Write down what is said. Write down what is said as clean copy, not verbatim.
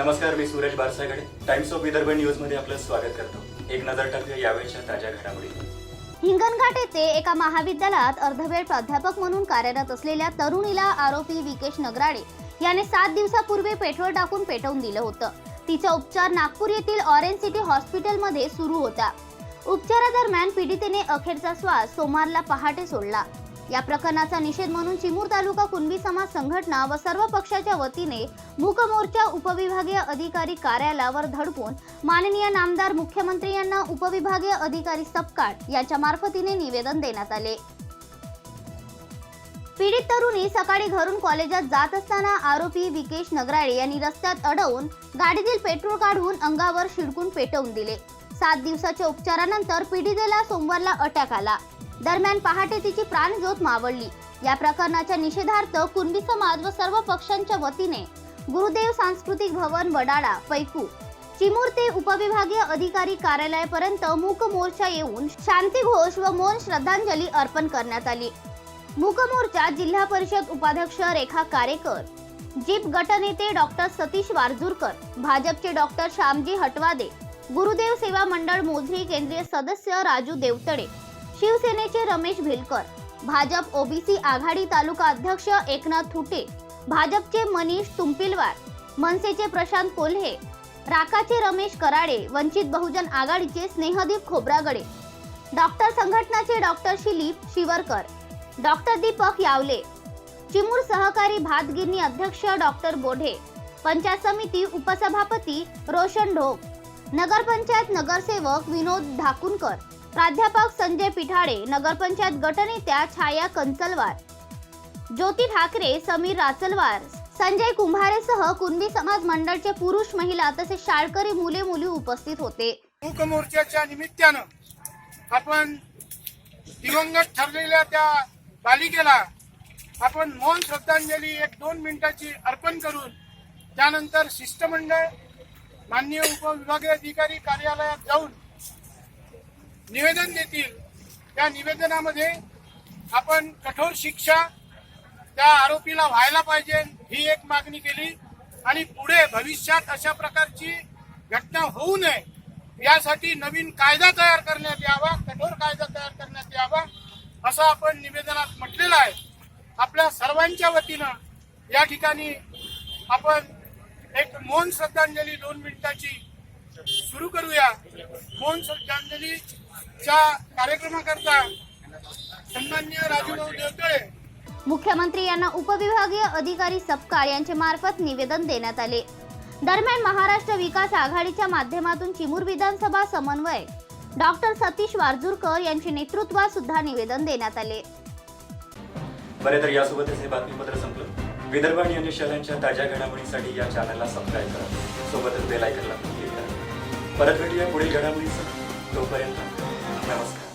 नमस्कार, मी Suraj Barsagade. Times of Vidarbha news मध्ये आपलं स्वागत करतो. एक नजर टाकूया यावेळच्या ताज्या घडामोडींवर. हिंगणघाट येथे एका महाविद्यालयात अर्धवेळ प्राध्यापक म्हणून कार्यरत असलेल्या तरुणीला आरोपी विकेश नगराळे याने 7 दिवसापूर्वी पेट्रोल टाकून पेटवून दिलं होतं. तिचा उपचार नागपूर येथील ऑरेंज सिटी हॉस्पिटलमध्ये सुरू होता. उपचारादरम्यान पीडितेने अखेरचा श्वास सोमवारला पहाटे सोडला. या प्रकरणाचा निषेध म्हणून चिमूर तालुका कुणबी समाज संघटना व सर्व पक्षाच्या वतीने मूक मोर्चा उपविभागीय अधिकारी कार्यालयावर धडकून माननीय नामदार मुख्यमंत्री यांना उपविभागीय अधिकारी सपकाळ यांच्या मार्फतीने निवेदन देण्यात आले. पीडित तरुणी सकाळी घरून कॉलेजात जात असताना आरोपी विकेश नगराळे यांनी रस्त्यात अडवून गाडीतील पेट्रोल काढून अंगावर शिडकून पेटवून दिले. 7 दिवसाच्या उपचारानंतर पीडितेला सोमवारला अटॅक आला. दरम्यान पहाटे तिची प्राणज्योत मावळली. या प्रकरणाच्या निषेधार्थ कुणबी समाज व सर्व पक्षांच्या वतीने गुरुदेव सांस्कृतिक भवन वडाळा पैकू चिमूर ते उपविभागीय अधिकारी कार्यालयापर्यंत मूक मोर्चा येऊन शांती घोष व मौन श्रद्धांजली अर्पण करण्यात आली. मूक मोर्चा जिल्हा परिषद उपाध्यक्ष रेखा कारेकर, जीप गटनेते डॉक्टर सतीश वारजूरकर, भाजपचे डॉक्टर श्यामजी हटवादे, गुरुदेव सेवा मंडळ मोझरी केंद्रीय सदस्य राजू देवतडे, शिवसेनेचे रमेश भिलकर, भाजप ओबीसी आघाडी तालुका अध्यक्ष एकनाथ थुटे, भाजपचे मनीष तुंपिलवार, मनसेचे प्रशांत कोल्हे, राकाचे रमेश कराडे, वंचित बहुजन आघाडीचे स्नेहदीप खोब्रागडे, डॉक्टर संघटनाचे डॉक्टर शिलीप शिवरकर, डॉक्टर दीपक यावले, चिमूर सहकारी भातगिरणी अध्यक्ष डॉक्टर बोढे, पंचायत समिती उपसभापती रोशन ढोक, नगरपंचायत नगरसेवक विनोद ढाकुनकर, प्राध्यापक संजय पिठाळे, नगरपंचायत गटनेत्या छाया कंचलवार, ज्योती ठाकरे, समीर राचलवार, संजय कुंभारेसह कुणबी समाज मंडळचे पुरुष, महिला तसेच शाळकरी मुले मुली उपस्थित होते. मूक मोर्चाच्या निमित्तानं आपण दिवंगत ठरलेल्या त्या बालिकेला आपण मौन श्रद्धांजली 1-2 मिनिटाची अर्पण करून त्यानंतर शिष्टमंडळ माननीय उपविभागीय अधिकारी कार्यालयात जाऊन निवेदन देतील. त्या निवेदनामध्ये आपण कठोर शिक्षा त्या आरोपीला व्हायला पाहिजे ही एक मागणी केली आणि पुढे भविष्यात अशा प्रकारची घटना होऊ नये यासाठी नवीन कायदा तयार करण्यात यावा, कठोर कायदा तयार करण्यात यावा असं आपण निवेदनात म्हटलेलं आहे. आपल्या सर्वांच्या वतीनं या ठिकाणी आपण एक मौन श्रद्धांजली 2 मिनिटाची सुरू करूया. मौन श्रद्धांजलीच्या कार्यक्रमाकरता सन्माननीय राजूभाऊ देवतळे मुख्यमंत्री यांना उपविभागीय अधिकारी सपकाळ यांचे मार्फत निवेदन देण्यात आले. दरम्यान महाराष्ट्र विकास आघाडीच्या माध्यमातून चिमूर विधानसभा समन्वयक डॉक्टर सतीश वारजूरकर यांच्या नेतृत्वात सुद्धा निवेदन देण्यात आले. बरे, तर यासोबतच हे बातमीपत्र संपलं. विदर्भ आणि अन्य शहरांच्या ताज्या घडामोडींसाठी या चॅनलला सबस्क्राईब करा. सोबतच बेल आयकॉनला क्लिक करा. परत भेटूया पुढील घडामोडींसह. तोपर्यंत नमस्कार.